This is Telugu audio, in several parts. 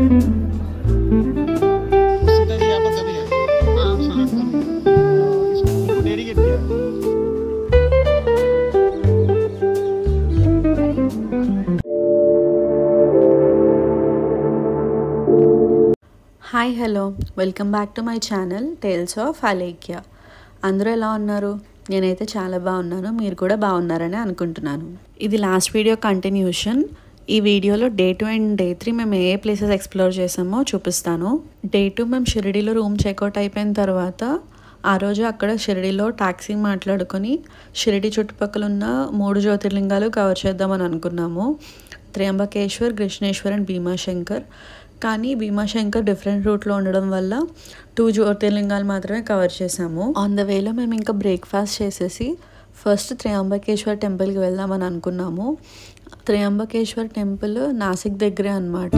Hi hello welcome back to my channel tales of Alekhya. అందరూ ఎలా ఉన్నారు? నేనైతే చాలా బాగున్నాను. మీరు కూడా బాగున్నారని అనుకుంటున్నాను. ఇది లాస్ట్ వీడియో కంటిన్యూషన్. ఈ వీడియోలో డే 2 అండ్ డే 3 మేము ఏ ప్లేసెస్ ఎక్స్ప్లోర్ చేసామో చూపిస్తాను. డే 2 మేము షిరిడీలో రూమ్ చెక్అవుట్ అయిపోయిన తర్వాత ఆ రోజు అక్కడ షిరిడీలో టాక్సీ మాట్లాడుకొని షిరిడీ చుట్టుపక్కల ఉన్న 3 జ్యోతిర్లింగాలు కవర్ చేద్దామని అనుకున్నాము. త్రయంబకేశ్వర్, కృష్ణేశ్వర్ అండ్ భీమాశంకర్. కానీ భీమాశంకర్ డిఫరెంట్ రూట్లో ఉండడం వల్ల 2 జ్యోతిర్లింగాలు మాత్రమే కవర్ చేసాము. ఆన్ ద వేలో మేము ఇంకా బ్రేక్ఫాస్ట్ చేసేసి ఫస్ట్ త్రయంబకేశ్వర్ టెంపుల్కి వెళ్దామని అనుకున్నాము. త్రయంబకేశ్వర్ టెంపుల్ నాసిక్ దగ్గరే అన్నమాట.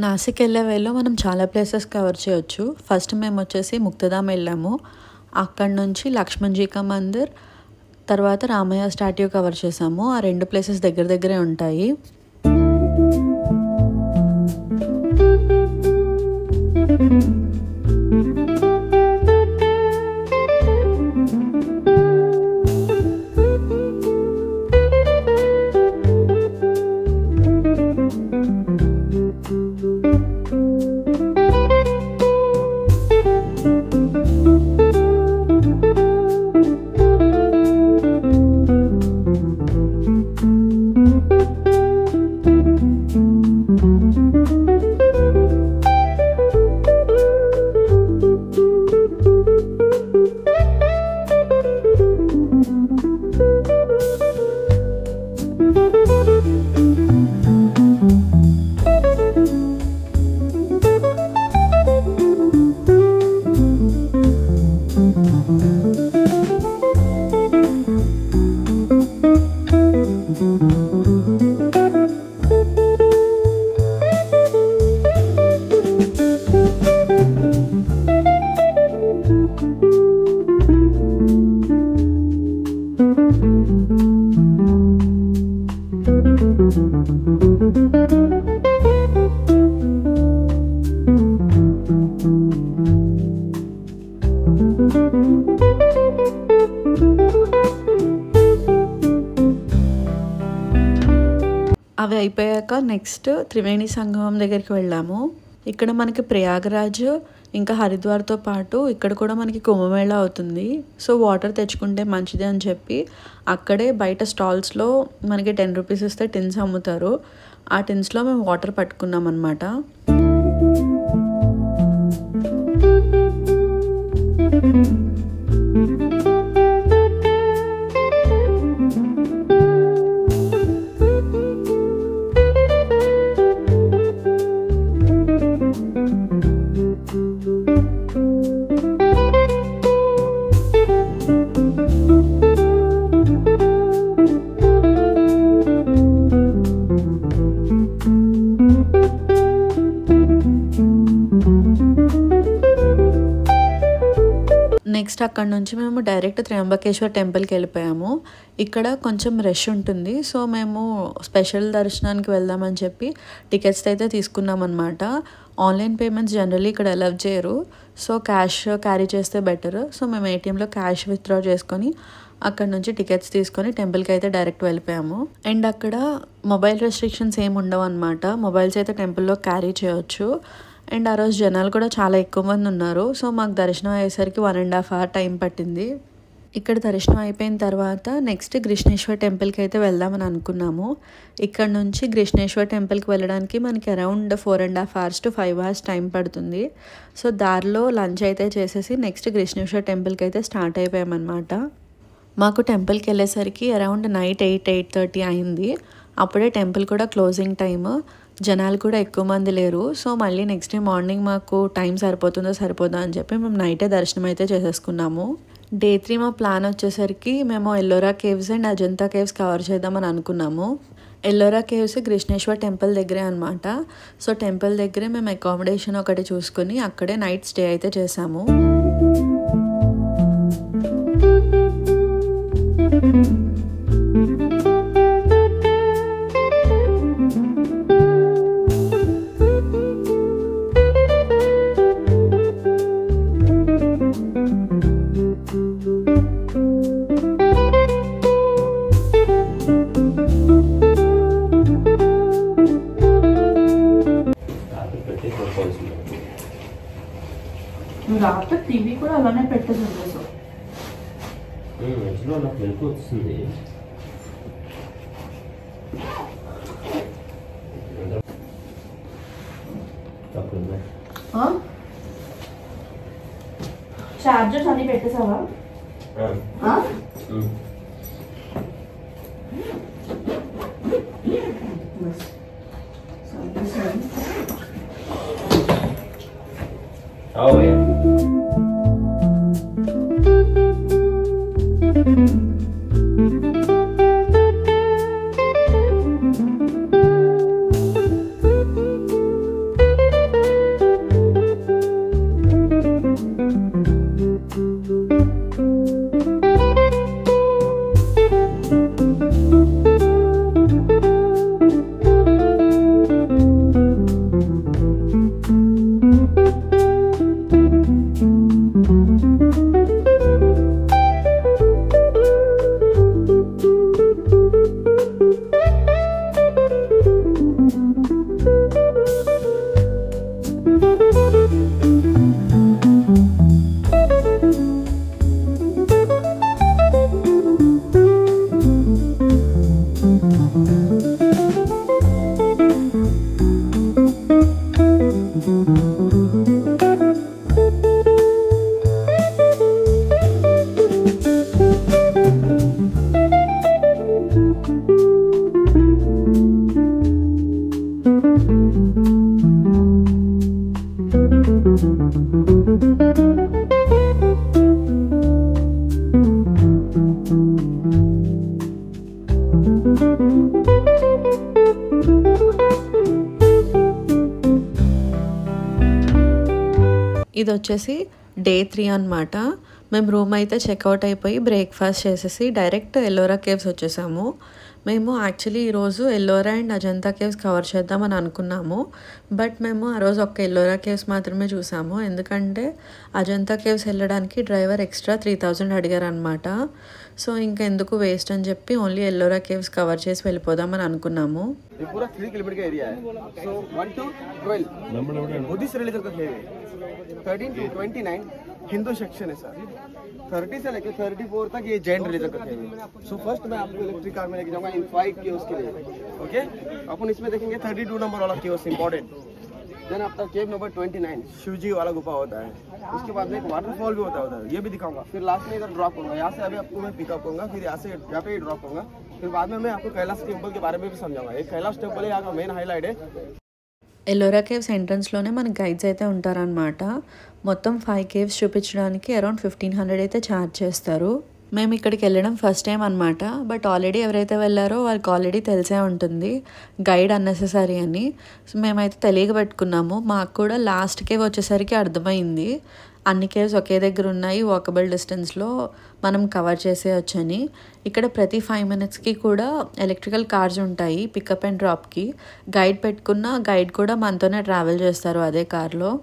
నాసిక్ వెళ్ళే వేలో మనం చాలా ప్లేసెస్ కవర్ చేయొచ్చు. ఫస్ట్ మేము వచ్చేసి ముక్తధామ్ వెళ్ళాము. అక్కడి నుంచి లక్ష్మణ్జీకా మందిర్, తర్వాత రామయ్య స్టాట్యూ కవర్ చేసాము. ఆ 2 ప్లేసెస్ దగ్గర దగ్గరే ఉంటాయి. అవి అయిపోయాక నెక్స్ట్ త్రివేణి సంగమం దగ్గరికి వెళ్ళాము. ఇక్కడ మనకి ప్రయాగరాజ్ ఇంకా హరిద్వార్తో పాటు ఇక్కడ కూడా మనకి కుంభమేళా అవుతుంది. సో వాటర్ తెచ్చుకుంటే మంచిది అని చెప్పి అక్కడే బయట స్టాల్స్లో మనకి 10 రూపీస్ ఇస్తే టిన్స్ అమ్ముతారు. ఆ టిన్స్లో మేము వాటర్ పట్టుకున్నాం అన్నమాట. నెక్స్ట్ అక్కడ నుంచి మేము డైరెక్ట్ త్రయంబకేశ్వర్ టెంపుల్కి వెళ్ళిపోయాము. ఇక్కడ కొంచెం రష్ ఉంటుంది. సో మేము స్పెషల్ దర్శనానికి వెళ్దామని చెప్పి టికెట్స్ అయితే తీసుకున్నాం అనమాట. ఆన్లైన్ పేమెంట్స్ జనరల్లీ ఇక్కడ అలౌ చేయరు. సో క్యాష్ క్యారీ చేస్తే బెటర్. సో మేము ఏటీఎంలో క్యాష్ విత్డ్రా చేసుకొని అక్కడ నుంచి టికెట్స్ తీసుకొని టెంపుల్కి అయితే డైరెక్ట్ వెళ్ళిపోయాము. అండ్ అక్కడ మొబైల్ రెస్ట్రిక్షన్స్ ఏమి ఉండవు అనమాట. మొబైల్స్ అయితే టెంపుల్లో క్యారీ చేయొచ్చు. అండ్ ఆ రోజు జనాలు కూడా చాలా ఎక్కువ మంది ఉన్నారు. సో మాకు దర్శనం అయ్యేసరికి 1.5 hour టైం పట్టింది. ఇక్కడ దర్శనం అయిపోయిన తర్వాత నెక్స్ట్ కృష్ణేశ్వర్ టెంపుల్కి అయితే వెళ్దామని అనుకున్నాము. ఇక్కడ నుంచి కృష్ణేశ్వర్ టెంపుల్కి వెళ్ళడానికి మనకి around 4.5 hours to 5 hours time పడుతుంది. సో దారిలో లంచ్ అయితే చేసేసి నెక్స్ట్ కృష్ణేశ్వర్ టెంపుల్కి అయితే స్టార్ట్ అయిపోయామన్నమాట. మాకు టెంపుల్కి వెళ్ళేసరికి అరౌండ్ నైట్ 8-8:30 అయింది. అప్పుడే టెంపుల్ కూడా క్లోజింగ్ టైమ్, జనాలు కూడా ఎక్కువ మంది లేరు. సో మళ్ళీ నెక్స్ట్ డే మార్నింగ్ మాకు టైం సరిపోదా అని చెప్పి మేము నైటే దర్శనం అయితే చేసేసుకున్నాము. డే 3 మా ప్లాన్ వచ్చేసరికి మేము Ellora caves and Ajanta caves cover చేద్దామని అనుకున్నాము. ఎల్లోరా కేవ్స్ కృష్ణేశ్వర్ టెంపుల్ దగ్గరే అనమాట. సో టెంపుల్ దగ్గరే మేము అకామిడేషన్ ఒకటి చూసుకొని అక్కడే నైట్ స్టే అయితే చేసాము. రాత్రి టీవీ కూడా అలానే పెట్టేసి నాకు వెలుగు వస్తుంది. చార్జర్స్ అన్ని పెట్టేసావా? Oh yeah. ఇది వచ్చేసి డే 3 అనమాట. మేము రూమ్ అయితే చెక్అవుట్ అయిపోయి బ్రేక్ఫాస్ట్ చేసేసి డైరెక్ట్ ఎల్లోరా కేవ్స్ వచ్చేసాము. మేము యాక్చువల్లీ ఈరోజు Ellora and Ajanta caves cover చేద్దామని అనుకున్నాము. బట్ మేము ఆ రోజు ఒక్క ఎల్లోరా కేవ్స్ మాత్రమే చూసాము. ఎందుకంటే అజంతా కేవ్స్ వెళ్ళడానికి డ్రైవర్ ఎక్స్ట్రా 3,000 అడిగారు అనమాట. సో ఇంకెందుకు వేస్ట్ అని చెప్పి ఓన్లీ ఎల్లోరా కేవ్స్ కవర్ చేసి వెళ్ళిపోదామని అనుకున్నాము. ये पूरा 3 किलोमीटर का एरिया है. सो 1 to 12 बुद्धिस्ट रिलीजन का केव है. 13 to 29 हिंदू सेक्शन है सर. 30 से लेकर 34 तक ये जैन रिलीजन का केव है. सो फर्स्ट मैं आपको इलेक्ट्रिक कार में लेके जाऊंगा इन 5 केव्स के लिए. ओके, अपन इसमें देखेंगे 32 नंबर वाला केव्स इंपॉर्टेंट. देन आपका केव नंबर 29 शिवजी वाला गुफा होता है. उसके बाद में एक वाटरफॉल भी होता है, ये भी दिखाऊंगा. फिर लास्ट में इधर ड्रॉप करूंगा. यहाँ से अभी आपको मैं पिकअप करूंगा, फिर यहाँ से यहाँ पे ड्रॉप करूंगा. फिर बाद में मैं आपको कैलाश टेम्पल के बारे में भी समझाऊंगा. एक कैलाश टेम्पल है यहाँ का मेन हाईलाइट है. ఎల్లోరా కేవ్స్ ఎంట్రన్స్లోనే మనకి గైడ్స్ అయితే ఉంటారనమాట. మొత్తం 5 కేవ్స్ చూపించడానికి అరౌండ్ 1,500 అయితే ఛార్జ్ చేస్తారు. మేము ఇక్కడికి వెళ్ళడం ఫస్ట్ టైం అనమాట. బట్ ఆల్రెడీ ఎవరైతే వెళ్ళారో వాళ్ళకి ఆల్రెడీ తెలిసే ఉంటుంది గైడ్ అన్నెసెసరీ అని. సో మేమైతే తెలియక పెట్టుకున్నాము. మాకు కూడా లాస్ట్ కేవ్ వచ్చేసరికి అర్థమైంది అన్ని కేవ్స్ ఒకే దగ్గర ఉన్నాయి, వాకబుల్ డిస్టెన్స్లో మనం కవర్ చేసేయచ్చని. ఇక్కడ ప్రతి 5 minutesకి కూడా ఎలక్ట్రికల్ కార్స్ ఉంటాయి పికప్ అండ్ డ్రాప్కి. గైడ్ పెట్టుకున్న గైడ్ కూడా మనతోనే ట్రావెల్ చేస్తారు అదే కార్లో.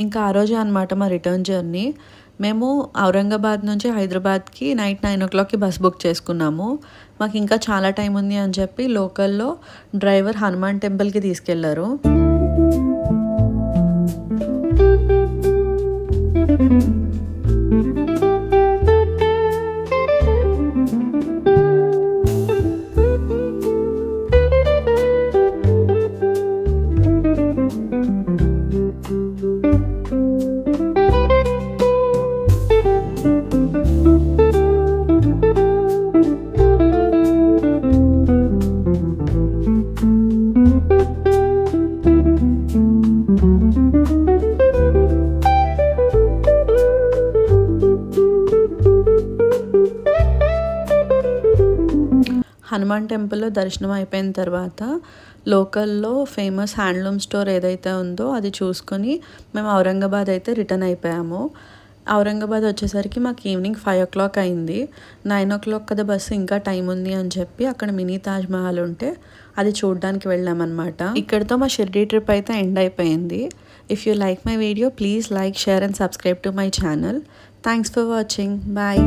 ఇంకా ఆ రోజే అనమాట మా రిటర్న్ జర్నీ. మేము ఔరంగాబాద్ నుంచి హైదరాబాద్కి నైట్ 9 o'clockకి బస్ బుక్ చేసుకున్నాము. మాకు ఇంకా చాలా టైం ఉంది అని చెప్పి లోకల్లో డ్రైవర్ హనుమాన్ టెంపుల్కి తీసుకెళ్లారు. హనుమాన్ టెంపుల్లో దర్శనం అయిపోయిన తర్వాత లోకల్లో ఫేమస్ హ్యాండ్లూమ్ స్టోర్ ఏదైతే ఉందో అది చూసుకొని మేము ఔరంగాబాద్ అయితే రిటర్న్ అయిపోయాము. ఔరంగాబాద్ వచ్చేసరికి మాకు ఈవినింగ్ 5 o'clock అయింది. 9 o'clock కదా బస్సు, ఇంకా టైం ఉంది అని చెప్పి అక్కడ మినీ తాజ్ మహల్ ఉంటే అది చూడడానికి వెళ్ళామన్నమాట. ఇక్కడితో మా షిర్డీ ట్రిప్ అయితే ఎండ్ అయిపోయింది. If you like my video please like, share and subscribe to my channel. Thanks for watching. Bye.